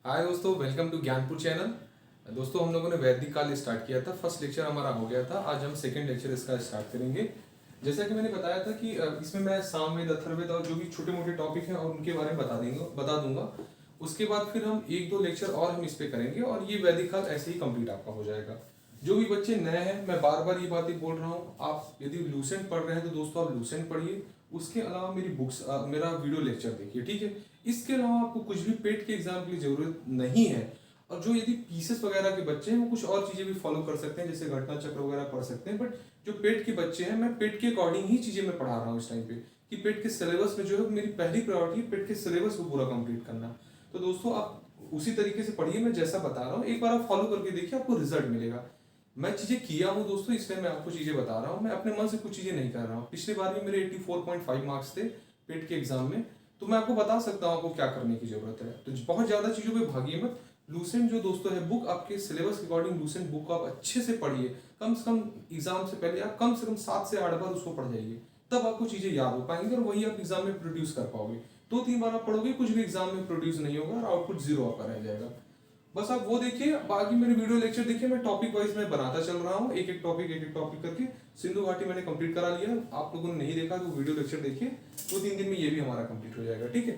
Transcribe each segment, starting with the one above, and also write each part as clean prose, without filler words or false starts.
हाय दोस्तों, welcome to Gyanpur channel. दोस्तों, हम लोगों ने वैदिक काल स्टार्ट किया था। फर्स्ट लेक्चर हमारा हो गया था। आज हम सेकंड लेक्चर इसका स्टार्ट करेंगे। जैसा कि मैंने बताया था कि इसमें मैं सामवेद, अथर्ववेद और जो भी छोटे मोटे टॉपिक हैं और उनके बारे में बता दूंगा। उसके बाद फिर हम एक दो लेक्चर और हम इस पे करेंगे और ये वैदिक काल ऐसे ही कंप्लीट आपका हो जाएगा। जो भी बच्चे नए हैं, मैं बार बार ये बातें बोल रहा हूँ, आप यदि लूसेंट पढ़ रहे हैं तो दोस्तों आप लूसेंट पढ़िए। उसके अलावा मेरी बुक्स, मेरा वीडियो लेक्चर देखिए, ठीक है। इसके अलावा आपको कुछ भी पेट के एग्जाम के लिए जरूरत नहीं है। और जो यदि पीसेस वगैरह के बच्चे हैं वो कुछ और चीजें भी फॉलो कर सकते हैं, जैसे घटना चक्र वगैरह पढ़ सकते हैं। बट जो पेट के बच्चे हैं, मैं पेट के अकॉर्डिंग ही चीजें मैं पढ़ा रहा हूँ इस टाइम पे, कि पेट के सिलेबस में जो है मेरी पहली प्रायोरिटी पेट के सिलेबस को पूरा कंप्लीट करना। तो दोस्तों आप उसी तरीके से पढ़िए, मैं जैसा बता रहा हूँ एक बार आप फॉलो करके देखिए, आपको रिजल्ट मिलेगा। मैं चीजें किया हूँ दोस्तों, इसलिए मैं आपको चीजें बता रहा हूँ। मैं अपने मन से कुछ चीजें नहीं कर रहा हूँ। पिछले बार भी मेरे 84.5 मार्क्स थे पेट के एग्जाम में। तो मैं आपको बता सकता हूँ आपको क्या करने की जरूरत है। तो बहुत ज्यादा चीजों पे भागिए मत। लूसेंट जो दोस्तों है बुक, आपके सिलेबस के अकॉर्डिंग लूसेंट बुक को आप अच्छे से पढ़िए। कम से कम एग्जाम से पहले आप कम से कम 7 से 8 बार उसको पढ़ जाइए। तब आपको चीजें याद हो पाएंगी और वही आप एग्जाम में प्रोड्यूस कर पाओगे। 2-3 बार आप पढ़ोगे, कुछ भी एग्जाम में प्रोड्यूस नहीं होगा और आउटपुट जीरो आपका रह जाएगा। बस आप वो देखिए, बाकी मेरे वीडियो लेक्चर देखिए। मैं टॉपिक वाइज में बनाता चल रहा हूँ, एक एक टॉपिक करके। सिंधु घाटी मैंने कंप्लीट करा लिया। आप लोगों ने नहीं देखा तो वीडियो लेक्चर देखिए। 2-3 दिन में ये भी हमारा कंप्लीट हो जाएगा, ठीक है।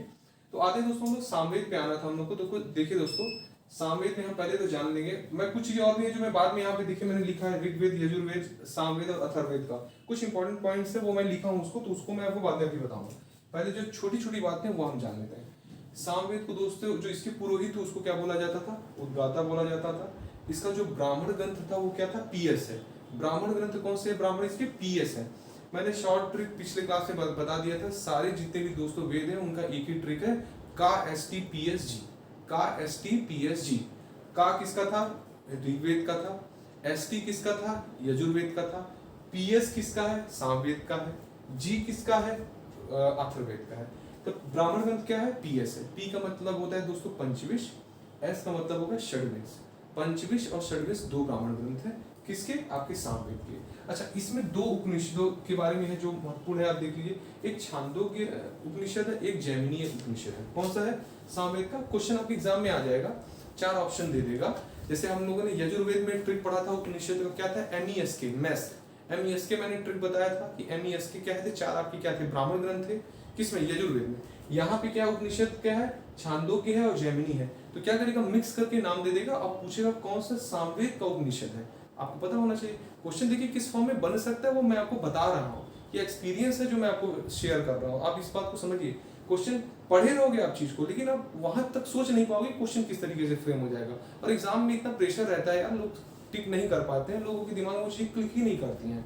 तो आते दोस्तों, हम लोग सामवेद पे आना था हम लोग को। तो देखिए दोस्तों, सामवेद में हम पहले तो जान लेंगे। मैं कुछ चीजें और भी है जो मैं बाद में यहाँ पे देखिए मैंने लिखा है, ऋग्वेद, यजुर्वेद, सामवेद और अथर्ववेद का कुछ इंपॉर्टेंट पॉइंट्स है वो मैं लिखा हूँ उसको, तो उसको मैं आपको बाद में भी बताऊंगा। पहले जो छोटी छोटी बातें हैं वो हम जान लेते हैं। सामवेद को दोस्तों, जो इसके पुरोहित थे उसको क्या बोला जाता था? उद्गाता बोला जाता था। इसका जो ब्राह्मण ग्रंथ था वो क्या था? पीएस है। ब्राह्मण ग्रंथ कौन से है? ब्राह्मण इसके पीएस है। मैंने शॉर्ट ट्रिक पिछले क्लास में बता दिया था। सारे जितने भी दोस्तों वेद हैं उनका एक ही ट्रिक है, का S T P S G. का S T P S G. का किसका था? ऋग्वेद का था। एस टी किसका था? यजुर्वेद का था। पीएस किसका है? सामवेद का है। जी किसका है? अथर्ववेद का है। तो ब्राह्मण ग्रंथ क्या है? पीएस है। पी का मतलब होता है दोस्तों पंचविश। एस का मतलब होगा षड्विश। पंचविश और षड्विश दो ब्राह्मण ग्रंथ है। किसके? आपके सामवेद के। अच्छा, इसमें दो उपनिषदों के बारे में है जो महत्वपूर्ण है, आप देख लीजिए। एक छांदोग्य उपनिषद है, एक जैमिनीय उपनिषद है। कौन सा है? सामवेद का। क्वेश्चन आपके एग्जाम में आ जाएगा, 4 ऑप्शन दे देगा। जैसे हम लोगों ने यजुर्वेद में ट्रिक पढ़ा था, उपनिषद का क्या था? एमईएस के, मेस। एमईएस के मैंने ट्रिक बताया था कि एमईएस के क्या थे? 4 आपके क्या थे? ब्राह्मण ग्रंथ थे। किसमें? यजुर्वेद में। यहाँ पे क्या उपनिषद क्या है? छांदोग्य है और जैमिनी है। तो क्या करेगा? मिक्स करके नाम दे देगा और पूछेगा कौन सा सामवेद का उपनिषद है। आपको पता होना चाहिए। क्वेश्चन देखिए किस फॉर्म में बन सकता है वो मैं आपको बता रहा हूँ। ये एक्सपीरियंस है जो मैं आपको शेयर कर रहा हूँ। आप इस बात को समझिए। क्वेश्चन पढ़े रहोगे आप चीज को, लेकिन आप वहां तक सोच नहीं पाओगे क्वेश्चन किस तरीके से फ्रेम हो जाएगा। और एग्जाम में इतना प्रेशर रहता है यार, लोग टिक नहीं कर पाते हैं, लोगों के दिमाग में वो चीज क्लिक ही नहीं करती हैं।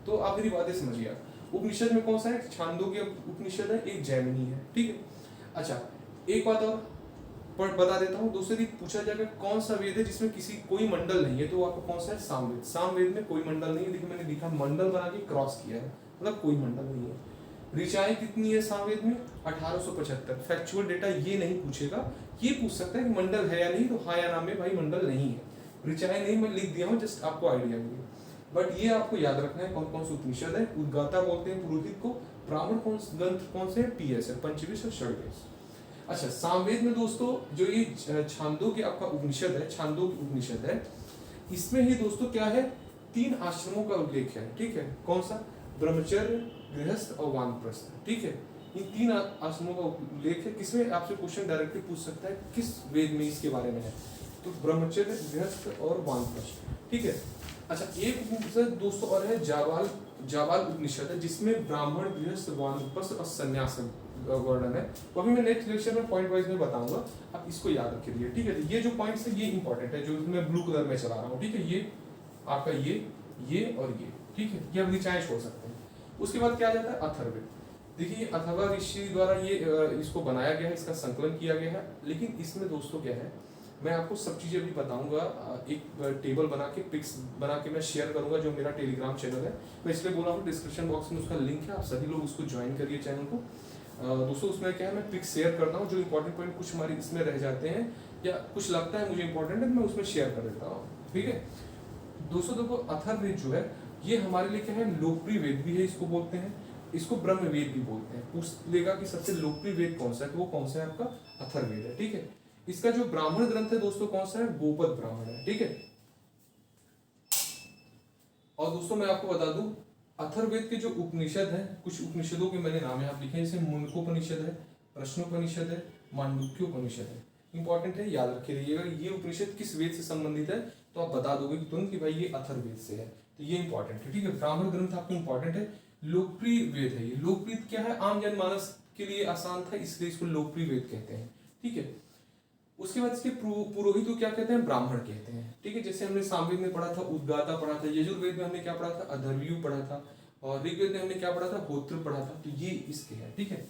तो आप मेरी बातें समझिए। उपनिषद में कौन सा है? छांदोग्य उपनिषद है, एक जैमिनी है, ठीक है। अच्छा, एक बात और बता देता हूँ। दूसरी पूछा जाएगा कौन सा वेद है जिसमें किसी कोई मंडल नहीं है, तो आपका कौन सा है? सामवेद। सामवेद में कोई मंडल नहीं है। देखिए मैंने लिखा मंडल बना के क्रॉस किया है, मतलब कोई मंडल नहीं है। ऋचाएं कितनी है सामवेद में? 1875। फैक्चुअल डेटा ये नहीं पूछेगा, ये पूछ सकता है कि मंडल है या नहीं, तो हाँ या ना में भाई मंडल नहीं है। ऋचाएं नहीं मैं लिख दिया हूँ, जस्ट आपको आइडिया मिले। बट ये आपको याद रखना है कौन कौन से उपनिषद है। उद्गाता बोलते हैं पुरोहित को। ब्राह्मण ग्रंथ कौन से? पीएस है, पंचविश और षड्विश। अच्छा, सामवेद में दोस्तों जो ये छांदोग्य आपका उपनिषद है, छांदोग्य उपनिषद है, इसमें ही दोस्तों क्या है? 3 आश्रमों का उल्लेख है, ठीक है। कौन सा? ब्रह्मचर्य, गृहस्थ और वानप्रस्थ, ठीक है। इन 3 आश्रमों का उल्लेख है। किसमें? आपसे क्वेश्चन डायरेक्टली पूछ सकता है किस वेद में इसके बारे में है। तो ब्रह्मचर्य, गृहस्थ और वानप्रस्थ, ठीक है। अच्छा, एक उपनिषद दोस्तों और है जाबाल। जाबाल उपनिषद है जिसमें ब्राह्मण, गृहस्थ, वानप्रस्थ और संन्यास वर्णन है। वो भी मैं नेक्स्ट लेक्चर में पॉइंट वाइज में बताऊंगा। आप इसको याद रखिए, ठीक है। ये जो पॉइंट्स है ये इंपॉर्टेंट है, जो मैं ब्लू कलर में चला रहा हूँ, ठीक है। ये आपका ये और ये, ठीक है। ये अपनी चाय छोड़ सकते हैं। उसके बाद क्या आ जाता है? अथर्ववेद। देखिए अथर्वा ऋषि द्वारा ये इसको बनाया गया है, इसका संकलन किया गया है। लेकिन इसमें दोस्तों क्या है, मैं आपको सब चीज़ें भी बताऊंगा। एक टेबल बना के, पिक्स बना के मैं शेयर करूंगा, जो मेरा टेलीग्राम चैनल है। मैं इसलिए बोला हूँ डिस्क्रिप्शन बॉक्स में उसका लिंक है, आप सभी लोग उसको ज्वाइन करिए चैनल को। दोस्तों उसमें क्या है, मैं पिक्स शेयर करता हूँ, जो इंपॉर्टेंट पॉइंट कुछ हमारे इसमें रह जाते हैं या कुछ लगता है मुझे इंपॉर्टेंट है, मैं उसमें शेयर कर देता हूँ, ठीक है। दोस्तों देखो, अथर्ववेद जो है ये हमारे लिए क्या है? लोकप्रिय वेद भी है, इसको बोलते हैं। इसको ब्रह्म वेद भी बोलते हैं। पूछ लेगा कि सबसे लोकप्रिय वेद कौन सा है, तो वो कौन सा है? आपका अथर्ववेद है, ठीक है। इसका जो ब्राह्मण ग्रंथ है दोस्तों कौन सा है, गोपद ब्राह्मण है, ठीक है। और दोस्तों मैं आपको बता दूं, अथर्ववेद के जो उपनिषद हैं, कुछ उपनिषदों के मैंने नाम यहाँ लिखे हैं, जैसे मुंडकोपनिषद है, प्रश्नोपनिषद है, मांडुक्योपनिषद है। इंपॉर्टेंट है, याद रखिएगा ये उपनिषद किस वेद से संबंधित है, तो आप बता दोगे तुरंत कि भाई ये अथर्ववेद से है, तो ये इंपॉर्टेंट है, ठीक है। ब्राह्मण ग्रंथ आपको इंपॉर्टेंट है। लोकप्रिय वेद है ये, लोकप्रिय क्या है, आम जनमानस के लिए आसान था इसलिए इसको लोकप्रिय वेद कहते हैं, ठीक है। उसके बाद इसके पुरोहित को क्या कहते हैं, ब्राह्मण कहते हैं, ठीक है। जैसे हमने सामवेद में पढ़ा था उद्गाता पढ़ा था, यजुर्वेद में हमने क्या पढ़ा था, अधर्व्यू पढ़ा था, और ऋग्वेद में हमने क्या पढ़ा था, होत्र पढ़ा था, तो ये इसके हैं, ठीक है।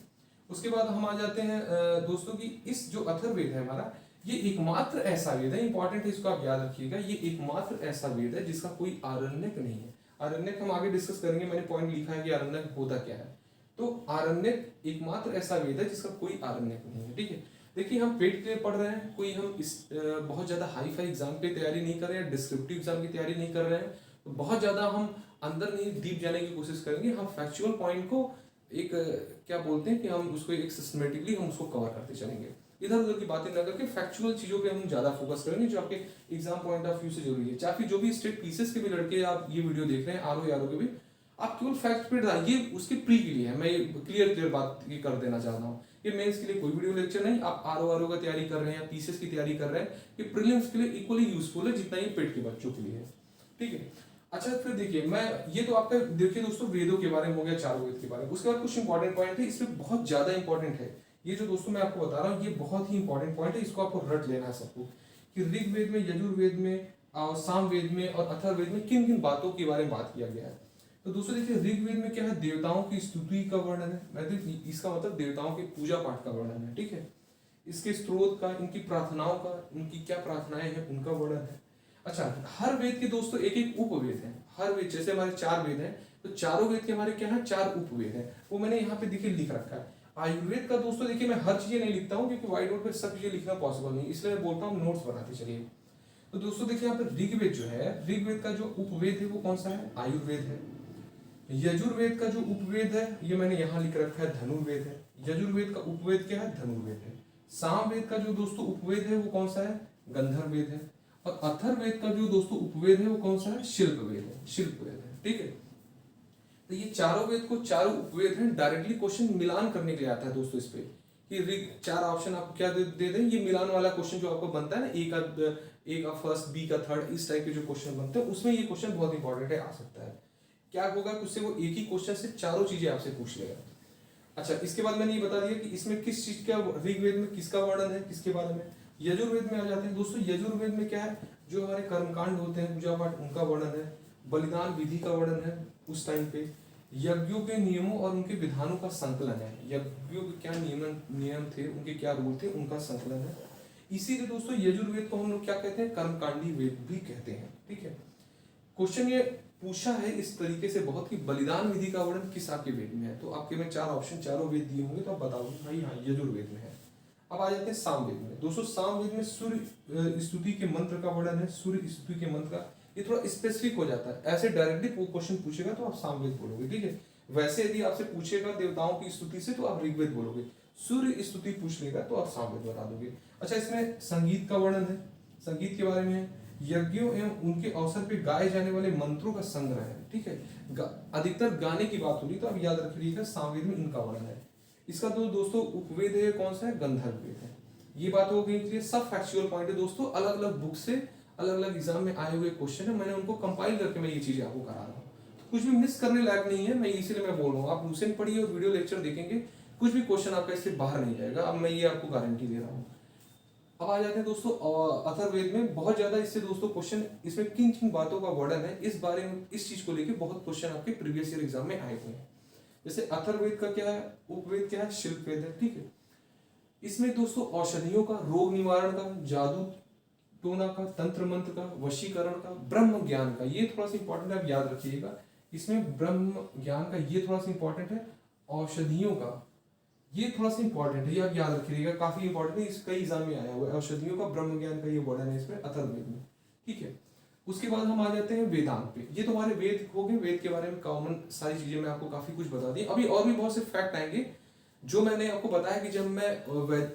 उसके बाद हम आ जाते हैं दोस्तों की, इस जो अथर्ववेद है हमारा, ये एकमात्र ऐसा वेद है, इंपॉर्टेंट है, इसको आप याद रखिएगा, ये एकमात्र ऐसा वेद है जिसका कोई आरण्यक नहीं है। आरण्यक हम आगे डिस्कस करेंगे, मैंने पॉइंट लिखा है कि आरण्यक होता क्या है। तो आरण्यक एकमात्र ऐसा वेद है जिसका कोई आरण्यक नहीं है, ठीक है। देखिए हम पेट के लिए पढ़ रहे हैं, कोई हम इस बहुत ज्यादा हाई फाई एग्जाम की तैयारी नहीं कर रहे हैं, डिस्क्रिप्टिव एग्जाम की तैयारी नहीं कर रहे हैं, तो बहुत ज्यादा हम अंदर नहीं डीप जाने की कोशिश करेंगे। हम फैक्चुअल पॉइंट को एक क्या बोलते हैं कि हम उसको एक सिस्टमेटिकली हम उसको कवर करते चलेंगे, इधर उधर की बातें ना करके फैक्चुअल चीजों पे हम ज्यादा फोकस करेंगे जो आपके एग्जाम पॉइंट ऑफ व्यू से जरूरी है। चाहे फिर जो भी स्टेट पीसेस के भी लड़के आप ये वीडियो देख रहे हैं, आरओ के भी, आप केवल फैक्ट पे ये उसके प्री के लिए है, मैं क्लियर बात ये कर देना चाहता हूँ। ये मेंस के लिए कोई वीडियो लेक्चर नहीं, आप आरओ का तैयारी कर रहे हैं या पीसीएस की तैयारी कर रहे हैं, ये प्रीलिम्स के लिए इक्वली यूजफुल है जितना ये पेट के बच्चों के लिए है, ठीक है। अच्छा फिर देखिए, मैं ये तो आपका देखिए दोस्तों वेदों के बारे में हो गया, चारों वेद के बारे में। उसके बाद कुछ इंपॉर्टेंट पॉइंट है, इसमें बहुत ज्यादा इंपॉर्टेंट है ये जो दोस्तों मैं आपको बता रहा हूँ, ये बहुत ही इंपॉर्टेंट पॉइंट है, इसको आपको रट लेना है सबको, कि ऋग्वेद में, यजुर्वेद में, सामवेद में और अथर्ववेद में किन किन बातों के बारे में बात किया गया है। तो दोस्तों देखिए, ऋग्वेद में क्या है, देवताओं की स्तुति का वर्णन है, मतलब इसका मतलब देवताओं के पूजा पाठ का वर्णन है, ठीक है। इसके स्त्रोत का, इनकी प्रार्थनाओं का, उनकी क्या प्रार्थनाएं हैं उनका वर्णन है। अच्छा, हर वेद के दोस्तों एक एक उपवेद है, हर वेद, जैसे हमारे 4 वेद हैं, तो चारों वेद के हमारे क्या है, 4 उपवेद हैं, वो मैंने यहाँ पे देखिए लिख रखा है। आयुर्वेद का दोस्तों देखिए, मैं हर चीजें नहीं लिखता हूँ क्योंकि व्हाइट बोर्ड पे सब चीजें लिखना पॉसिबल नहीं, इसलिए मैं बोलता हूँ नोट्स बनाते चलिए। तो दोस्तों देखिए, यहाँ पे ऋग्वेद जो है, ऋग्वेद का जो उपवेद है वो कौन सा है, आयुर्वेद है। यजुर्वेद का जो उपवेद है ये मैंने यहाँ लिख रखा है, धनुर्वेद है। यजुर्वेद का उपवेद क्या है, धनुर्वेद है। सामवेद का जो दोस्तों उपवेद है वो कौन सा है, गंधर्ववेद है। और अथर्ववेद का जो दोस्तों उपवेद है वो कौन सा है, शिल्पवेद है, शिल्पवेद है, ठीक है। तो ये चारों वेद को, चारों उपवेद हैं, डायरेक्टली क्वेश्चन मिलान करने के लिए आता है दोस्तों इस पे, कि 4 ऑप्शन आपको क्या दे दें, ये मिलान वाला क्वेश्चन जो आपको बनता है ना, ए का फर्स्ट, बी का थर्ड, इस टाइप के जो क्वेश्चन बनते हैं उसमें ये क्वेश्चन बहुत इंपॉर्टेंट है, आ सकता है। क्या होगा, उससे वो एक ही क्वेश्चन से चारों चीजें आपसे पूछ लेगा। अच्छा, इसके बाद मैंने ये बता दिया कि इसमें किस चीज का, ऋग्वेद में किसका वर्णन है, किसके बारे में। यजुर्वेद में आ जाते हैं दोस्तों, यजुर्वेद में क्या है, जो हमारे कर्मकांड होते हैं, पूजा पाठ, उनका वर्णन है। बलिदान विधि का वर्णन है उस टाइम पे। यज्ञों के नियमों और उनके विधानों का संकलन है, यज्ञों के क्या नियम थे, उनके क्या रूल थे, उनका संकलन है। इसीलिए दोस्तों यजुर्वेद को हम लोग क्या कहते हैं, कर्मकांडी वेद भी कहते हैं, ठीक है। क्वेश्चन ये पूछा है इस तरीके से बहुत, कि बलिदान विधि का वर्णन किस आपके वेद में है, तो आपके में 4 ऑप्शन, चारों वेद दिए होंगे, तो आप बताओगे भाई हाँ यजुर्वेद में है। अब आ जाते हैं सामवेद में। दोस्तों सामवेद में सूर्य स्तुति के मंत्र का वर्णन है, सूर्य स्तुति के मंत्र का, ये थोड़ा स्पेसिफिक हो जाता है, ऐसे डायरेक्टली क्वेश्चन पूछेगा तो आप सामवेद बोलोगे, ठीक है। वैसे यदि आपसे पूछेगा देवताओं की स्तुति से तो आप ऋग्वेद बोलोगे, सूर्य स्तुति पूछ लेगा तो आप सामवेद बता दोगे। अच्छा, इसमें संगीत का वर्णन है, संगीत के बारे में है, यज्ञों एवं उनके अवसर पे गाए जाने वाले मंत्रों का संग्रह है, ठीक है। अधिकतर गाने की बात हो रही, तो आप याद रखिएगा सामवेद में इनका वर्णन है। इसका तो दोस्तों उपवेद है कौन सा है, गंधर्ववेद है। ये बात हो गई क्लियर, सब फैक्चुअल पॉइंट है दोस्तों, अलग अलग बुक से अलग अलग एग्जाम में आए हुए क्वेश्चन है, मैंने उनको कंपाइल करके मैं ये चीजें आपको करा रहा हूँ, तो कुछ भी मिस करने लायक नहीं है, मैं इसीलिए मैं बोल रहा हूँ। आप लूसेंट पढ़िए और वीडियो लेक्चर देखेंगे, कुछ भी क्वेश्चन आपका इससे बाहर नहीं जाएगा, अब मैं ये आपको गारंटी दे रहा हूँ। अब आ जाते हैं दोस्तों अथर्ववेद में, बहुत ज्यादा इससे दोस्तों क्वेश्चन, इसमें किन किन बातों का वर्णन है, इस बारे में, इस चीज को लेकर बहुत क्वेश्चन आपके प्रीवियस ईयर एग्जाम में आए हुए हैं। जैसे अथर्ववेद का क्या है, उपवेद क्या है, शिल्पवेद है, ठीक है। इसमें दोस्तों औषधियों का, रोग निवारण का, जादू टोना का, तंत्र मंत्र का, वशीकरण का, ब्रह्म ज्ञान का, ये थोड़ा सा इंपॉर्टेंट है, आप याद रखिएगा। इसमें ब्रह्म ज्ञान का ये थोड़ा सा इंपॉर्टेंट है, औषधियों का ये थोड़ा सा इंपॉर्टेंट है, ये आप याद रखिएगा, काफी इंपॉर्टेंट है, इस कई एग्जाम में आया हुआ है, औषधियों का, ब्रह्म ज्ञान का ये वर्णन है इसमें अथर्ववेद में, ठीक है। उसके बाद हम आ जाते हैं वेदांत पे। ये तो हमारे वेद हो गए, वेद के बारे में कॉमन सारी चीजें मैं आपको काफी कुछ बता दी। अभी और भी बहुत से फैक्ट आएंगे जो मैंने आपको बताया कि जब मैं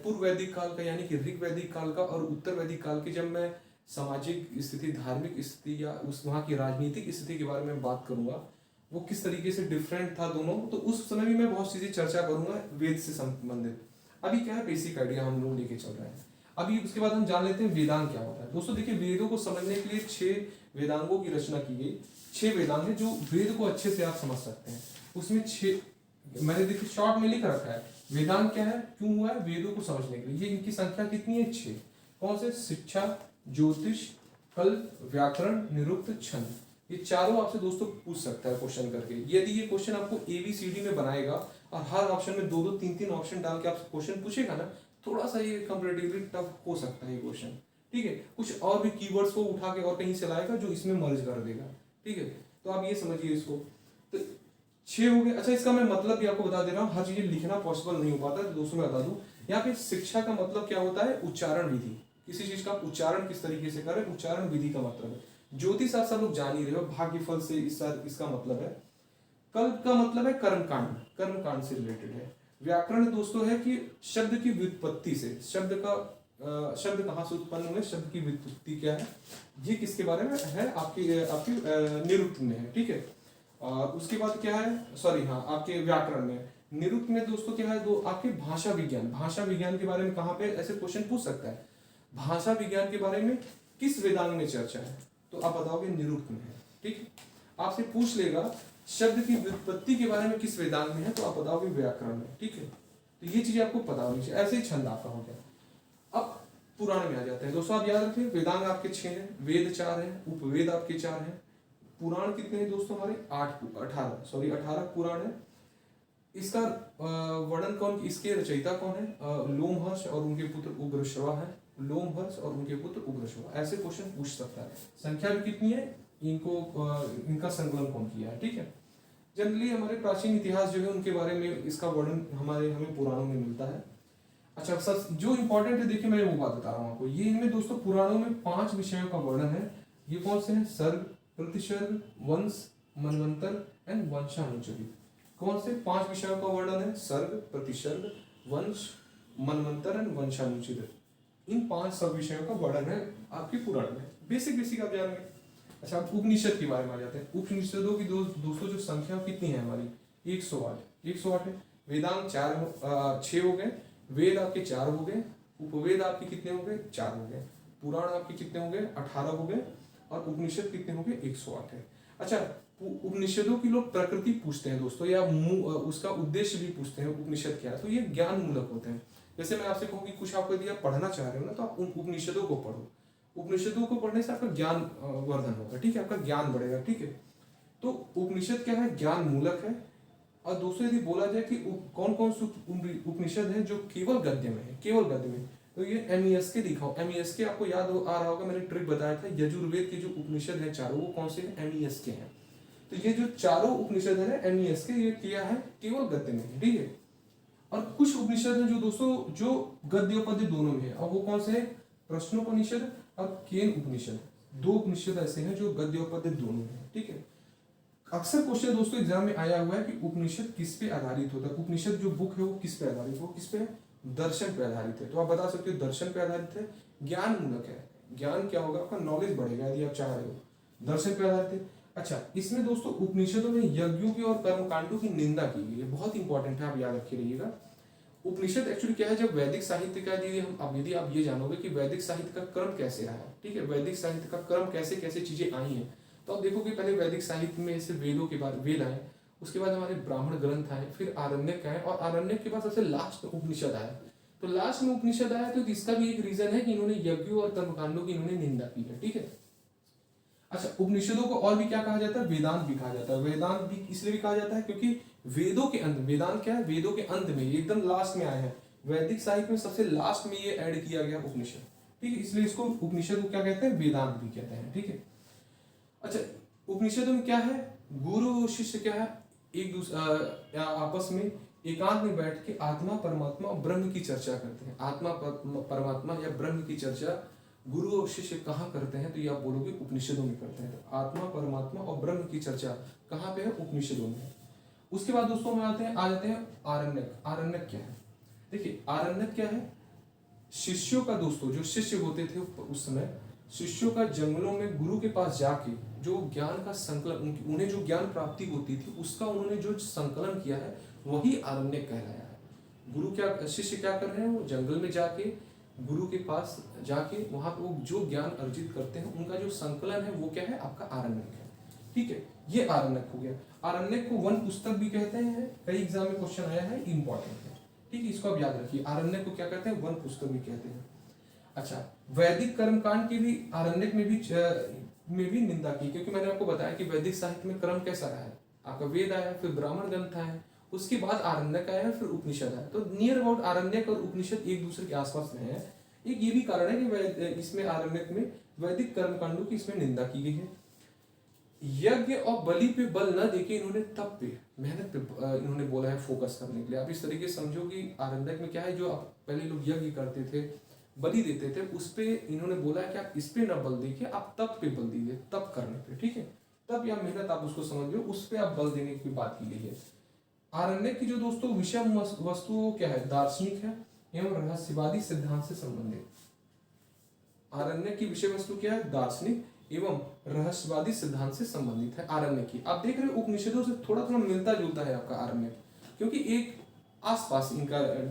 पूर्व वैदिक काल का यानी कि ऋग वैदिक काल का और उत्तर वैदिक काल की जब मैं सामाजिक स्थिति, धार्मिक स्थिति या उस वहाँ की राजनीतिक स्थिति के बारे में बात करूंगा, वो किस तरीके से डिफरेंट था दोनों, तो उस समय भी मैं बहुत चीजें चर्चा करूंगा वेद से संबंधित। अभी क्या है, बेसिक आइडिया हम लोग लेके चल रहे हैं। अभी उसके बाद हम जान लेते हैं वेदांग क्या होता है। दोस्तों देखिए, वेदों को समझने के लिए 6 वेदांगों की रचना की गई। 6 वेदांग है जो वेद को अच्छे से आप समझ सकते हैं। उसमें 6 मैंने देखिए शॉर्ट में लिख रखा है। वेदांग क्या है, क्यों हुआ है, वेदों को समझने के लिए। ये इनकी संख्या कितनी है, 6। कौन से, शिक्षा, ज्योतिष, कल्प, व्याकरण, निरुक्त, छंद। ये चारों आपसे दोस्तों पूछ सकता है क्वेश्चन करके। यदि ये क्वेश्चन आपको ABCD में बनाएगा और हर ऑप्शन में 2-2 3-3 ऑप्शन डाल के आपसे क्वेश्चन पूछेगा ना, थोड़ा सा ये कंपैरेटिवली टफ हो सकता है ये क्वेश्चन। ठीक है, कुछ और भी कीवर्ड्स को उठा के और कहीं से लाएगा जो इसमें मर्ज कर देगा। ठीक है, तो आप ये समझिए इसको। तो 6 हो गए। अच्छा, इसका मैं मतलब भी आपको बता दे रहा हूँ, हर चीज लिखना पॉसिबल नहीं हो पाता, तो दोस्तों मैं बता दूं, यहाँ पे शिक्षा का मतलब क्या होता है, उच्चारण विधि। किसी चीज का उच्चारण किस तरीके से करें, उच्चारण विधि का मतलब है। ज्योतिष आप सब लोग जान ही रहे हो, भाग्यफल से इसका मतलब है। कल्प का मतलब है कर्मकांड, कर्मकांड से रिलेटेड है। व्याकरण दोस्तों है कि शब्द की व्युत्पत्ति से, शब्द कहाँ से उत्पन्न हुए, शब्द की व्युत्पत्ति क्या है, ये किसके बारे में है, आपकी निरुक्त में है। ठीक है, और उसके बाद क्या है, सॉरी हाँ, आपके व्याकरण में। निरुक्त में दोस्तों क्या है, दो आपके भाषा विज्ञान, भाषा विज्ञान के बारे में कहाँ पे ऐसे क्वेश्चन पूछ सकता है। भाषा विज्ञान के बारे में किस वेदांग में चर्चा है, तो आप बताओगे निरुक्त में है। ठीक है, आपसे पूछ लेगा शब्द की व्युत्पत्ति के बारे में किस वेदांग में है, तो आप बताओगे व्याकरण में। ठीक है, तो ये चीजें आपको पता होनी चाहिए। ऐसे ही छंद आपका हो गया। अब पुराण में आ जाते हैं दोस्तों। आप याद रखें, वेदांग आपके 6 हैं, वेद 4 हैं, उपवेद आपके 4 हैं, पुराण कितने हैं दोस्तों हमारे, 18 पुराण है। इसका वर्णन कौन, इसके रचयिता कौन है, लोमहर्ष और उनके पुत्र उग्रश्रवा है। लोमहर्ष और उनके पुत्र उग्रश्रवा, ऐसे क्वेश्चन पूछ सकता है। संख्या भी कितनी है, इनका संकलन कौन किया है। ठीक है, जनरली हमारे प्राचीन इतिहास जो है उनके बारे में इसका वर्णन हमें पुराणों में मिलता है। अच्छा, सर जो इंपॉर्टेंट है, देखिए मैं वो बात बता रहा हूँ आपको। ये इनमें दोस्तों पुराणों में 5 विषयों का वर्णन है। ये कौन से हैं, सर्ग, प्रतिसर्ग, वंश, मनवंतर एंड वंशानुचरी। कौन से 5 विषयों का वर्णन है, सर्ग, प्रतिसर्ग, वंश, मनवंतर एंड वंशानुचरी। इन 5 सब विषयों का वर्णन है आपके पुराण में। बेसिक आप जान गए। अच्छा, अब उपनिषद के बारे में आ जाते हैं। उपनिषदों की दोस्तों जो संख्या कितनी है हमारी, 108 है। वेदांग 6 हो गए, वेद आपके 4 हो गए, उपवेद आपके कितने हो गए, 4 हो गए, पुराण आपके कितने हो गए, 18 हो गए, और उपनिषद कितने हो गए, 108 है। अच्छा, उपनिषदों की लोग प्रकृति पूछते हैं दोस्तों, या उसका उद्देश्य भी पूछते हैं, उपनिषद क्या है, तो ये ज्ञान मूलक होते हैं। जैसे मैं आपसे कहूँ कि कुछ आपको यदि आप पढ़ना चाह रहे हो ना, तो आप उन उपनिषदों को पढ़ो। उपनिषदों को पढ़ने से आपका ज्ञान वर्धन होगा। ठीक है, आपका ज्ञान बढ़ेगा। ठीक है, तो उपनिषद क्या है, ज्ञान मूलक है। और दूसरे यदि बोला जाए कि कौन कौन से उपनिषद है जो केवल गद्य में है, केवल गद्य में, तो ये MESK दिखाओ। MESK आपको याद आ रहा होगा, मैंने ट्रिक बताया था। यजुर्वेद के जो उपनिषद है चारों, वो कौन से हैं, MESK हैं। तो ये जो चारों उपनिषद है ना MESK, ये किया है केवल गद्य में। ठीक है, और कुछ उपनिषद है जो दोस्तों जो गद्य और पद्य दोनों में है, और वो कौन से है, प्रश्नोपनिषद और केन उपनिषद। 2 उपनिषद ऐसे हैं जो गद्य और पद्य दोनों में है। ठीक है, अक्सर क्वेश्चन दोस्तों एग्जाम में आया हुआ है कि उपनिषद किस पे आधारित होता है, उपनिषद जो बुक है वो किस पे आधारित है, वो किस पे है, दर्शन पे आधारित है। तो आप बता सकते हो दर्शन पे आधारित है, ज्ञान मूलक है। ज्ञान क्या होगा, आपका नॉलेज बढ़ेगा यदि आप चाह रहे हो। दर्शन पे आधारित है। अच्छा, इसमें दोस्तों उपनिषदों में यज्ञों की और कर्मकांडों की निंदा की गई है, बहुत इंपॉर्टेंट है, आप याद रखे रहिएगा। उपनिषद एक्चुअली क्या है, जब वैदिक साहित्य का यदि आप ये जानोगे कि वैदिक साहित्य का क्रम कैसे रहा है। ठीक है, वैदिक साहित्य का क्रम कैसे कैसे चीजें आई हैं, तो आप देखोगे पहले वैदिक साहित्य में ऐसे वेदों के बाद वेद आए, उसके बाद हमारे ब्राह्मण ग्रंथ आए, फिर आरण्यक आए, और आरण्यक के बाद सबसे लास्ट में उपनिषद आया। तो लास्ट में उपनिषद आया, तो इसका भी एक रीजन है कि इन्होंने यज्ञों और कर्मकांडों की इन्होंने निंदा की है। ठीक है, अच्छा, उपनिषदों को और भी क्या कहा जाता है, वेदांत भी कहा जाता है। वेदांत भी इसलिए भी कहा जाता है क्योंकि वेदों के अंत, वेदांत क्या है, वेदों के अंत में, एकदम लास्ट में आए हैं। वैदिक साहित्य में सबसे लास्ट में ये ऐड किया गया उपनिषद। ठीक है, इसलिए इसको उपनिषद को क्या कहते हैं, वेदांत भी कहते हैं। ठीक है, अच्छा, उपनिषदों में क्या है, गुरु और शिष्य क्या है, एक दूसरे आपस में एकांत में बैठ के आत्मा, परमात्मा और ब्रह्म की चर्चा करते हैं। आत्मा, परमात्मा या ब्रह्म की चर्चा गुरु और शिष्य कहाँ करते हैं, तो ये आप बोलोगे उपनिषदों में करते हैं। तो आत्मा, परमात्मा और ब्रह्म की चर्चा कहाँ पे है, उपनिषदों में। उसके बाद दोस्तों हम आ जाते हैं आरण्यक। आरण्यक क्या है? देखिए आरण्यक क्या है, शिष्यों का दोस्तों, जो शिष्य होते थे उस समय, शिष्यों का जंगलों में गुरु के पास जाके जो ज्ञान का संकलन, उन्हें जो ज्ञान प्राप्ति होती थी उसका उन्होंने जो संकलन किया है वही आरण्यक कहलाया है। गुरु क्या, शिष्य क्या कर रहे हैं, वो जंगल में जाके गुरु के पास जाके वहां पे वो जो ज्ञान अर्जित करते हैं उनका जो संकलन है वो क्या है, आपका आरण्यक है। ठीक है, ये आरण्यक हो गया। आरण्यक को वन पुस्तक भी कहते हैं, कई एग्जाम में क्वेश्चन आया है, इंपॉर्टेंट है। ठीक है, इसको आप याद रखिए, आरण्यक को क्या कहते हैं, वन पुस्तक भी कहते हैं। अच्छा, वैदिक कर्मकांड की भी आरण्यक में भी निंदा की, क्योंकि मैंने आपको बताया कि वैदिक साहित्य में क्रम कैसा रहा है, आपका वेद आया, फिर ब्राह्मण ग्रंथ आया, उसके बाद आरण्यक आया, फिर उपनिषद आया। तो नियर अबाउट आरण्यक और उपनिषद एक दूसरे के आसपास में है। एक ये भी कारण है कि इसमें आरण्यक में वैदिक कर्मकांडों की इसमें निंदा की गई है। यज्ञ और बलि पे बल न देके इन्होंने तप पे, मेहनत पे इन्होंने बोला है फोकस करने के लिए। आप इस तरीके से समझो कि आरण्यक में क्या है, जो आप पहले लोग यज्ञ करते थे, बलि देते थे, उस पे इन्होंने बोला है कि आप इस पे न बल देखिए, आप तप पे बल दीजिए, तप करने पे। ठीक है, तप या मेहनत आप उसको समझ लो, उस पे आप बल देने की बात की गई है। आरण्यक की जो दोस्तों विषय वस्तु क्या है, दार्शनिक है एवं रहस्यवादी सिद्धांत से संबंधित। आरण्यक की विषय वस्तु क्या है, दार्शनिक एवं रहस्यवादी सिद्धांत से संबंधित है आरण्यक की। आप देख रहे हो उपनिषदों से थोड़ा थोड़ा मिलता जुलता है आपका आरण्यक, क्योंकि एक आसपास इनका हुआ है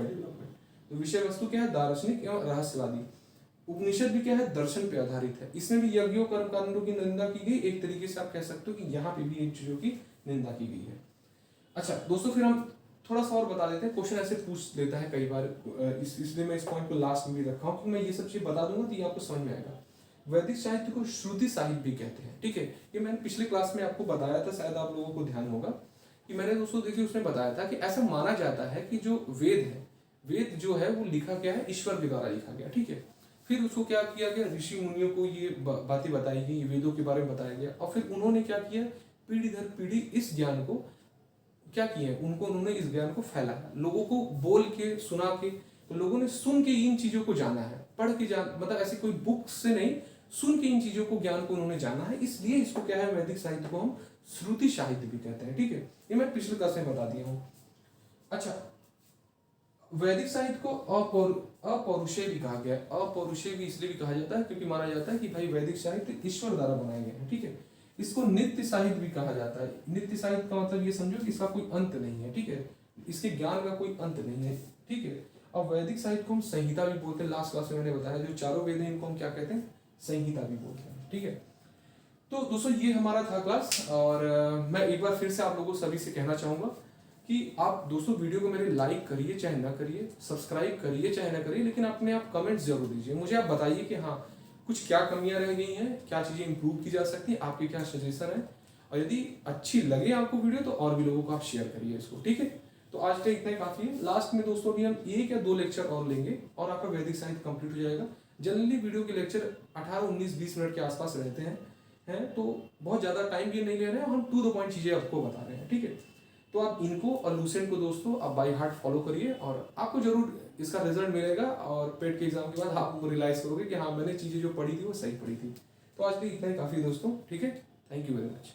डेवलपमेंट। तो विषय वस्तु क्या है, दार्शनिक एवं रहस्यवादी। उपनिषद भी क्या है, दर्शन पे आधारित है। इसमें भी यज्ञों कर्मकांडों की निंदा की गई, एक तरीके से आप कह सकते हो कि यहाँ पे भी इन चीजों की निंदा की गई है। अच्छा दोस्तों, फिर हम थोड़ा सा और बता देते हैं, क्वेश्चन ऐसे पूछ लेता है कई बार, इसलिए मैं इस पॉइंट को लास्ट में भी रखा हूँ कि मैं ये सब चीज बता दूंगा तो ये आपको समझ में आएगा। वैदिक साहित्य को श्रुति साहित्य भी कहते हैं। ठीक है, ये मैंने पिछले क्लास में आपको बताया था, शायद आप लोगों को ध्यान होगा कि मैंने दोस्तों देखिए उसमें बताया था कि ऐसा माना जाता है कि जो वेद है, वेद जो है वो लिखा गया है ईश्वर के द्वारा लिखा गया। ठीक है, फिर उसको क्या किया गया, ऋषि मुनियों को ये बातें बताई गई, वेदों के बारे में बताया गया, और फिर उन्होंने क्या किया, पीढ़ी दर पीढ़ी इस ज्ञान को क्या किया, उन्होंने इस ज्ञान को फैलाया, लोगों को बोल के सुना के, तो लोगों ने सुन के इन चीजों को जाना है, पढ़ के जान, मतलब ऐसी कोई बुक से नहीं, सुन के इन चीजों को, ज्ञान को उन्होंने जाना है। इसलिए इसको क्या है, वैदिक साहित्य को हम श्रुति साहित्य भी कहते हैं। ठीक है, ये मैं पिछले क्लास में बता दिया हूँ। अच्छा, वैदिक साहित्य को अपौरुषेय भी कहा गया है। अपौरुषेय भी इसलिए भी कहा जाता है क्योंकि माना जाता है कि भाई वैदिक साहित्य ईश्वर द्वारा बनाए गए हैं। ठीक है, इसको नित्य साहित्य भी कहा जाता है। नित्य साहित्य का मतलब ये समझो कि इसका कोई अंत नहीं है। ठीक है, इसके ज्ञान का कोई अंत नहीं है। ठीक है, अब वैदिक साहित्य को हम संहिता भी बोलते हैं। लास्ट क्लास में मैंने बताया जो चारों वेद हैं इनको हम क्या कहते हैं, संहिता भी बोलते हैं। ठीक है, तो दोस्तों ये हमारा था क्लास, और मैं एक बार फिर से आप लोगों सभी से कहना चाहूंगा कि आप दोस्तों वीडियो को मेरे लाइक करिए चाहे ना करिए, सब्सक्राइब करिए चाहे ना करिए, लेकिन अपने आप कमेंट्स जरूर दीजिए। मुझे आप बताइए कि हाँ कुछ क्या कमियां रह गई हैं, क्या चीजें इंप्रूव की जा सकती है, आपके क्या सजेशन है, और यदि अच्छी लगे आपको वीडियो तो और भी लोगों को आप शेयर करिए इसको। ठीक है, तो आज के इतना ही काफी है। लास्ट में दोस्तों भी हम 1 या 2 लेक्चर और लेंगे और आपका वैदिक साहित्य कंप्लीट हो जाएगा। जनरली वीडियो के लेक्चर 18, 19, 20 मिनट के आसपास रहते हैं, तो बहुत ज़्यादा टाइम भी नहीं ले रहे हैं, हम टू द पॉइंट चीज़ें आपको बता रहे हैं। ठीक है, तो आप इनको और लूसेंट को दोस्तों आप बाय हार्ट फॉलो करिए, और आपको जरूर इसका रिजल्ट मिलेगा, और पेड के एग्जाम के बाद आप रियलाइज करोगे कि हाँ मैंने चीज़ें जो पढ़ी थी वो सही पढ़ी थी। तो आज के लिए इतना ही काफ़ी दोस्तों। ठीक है, थैंक यू वेरी मच।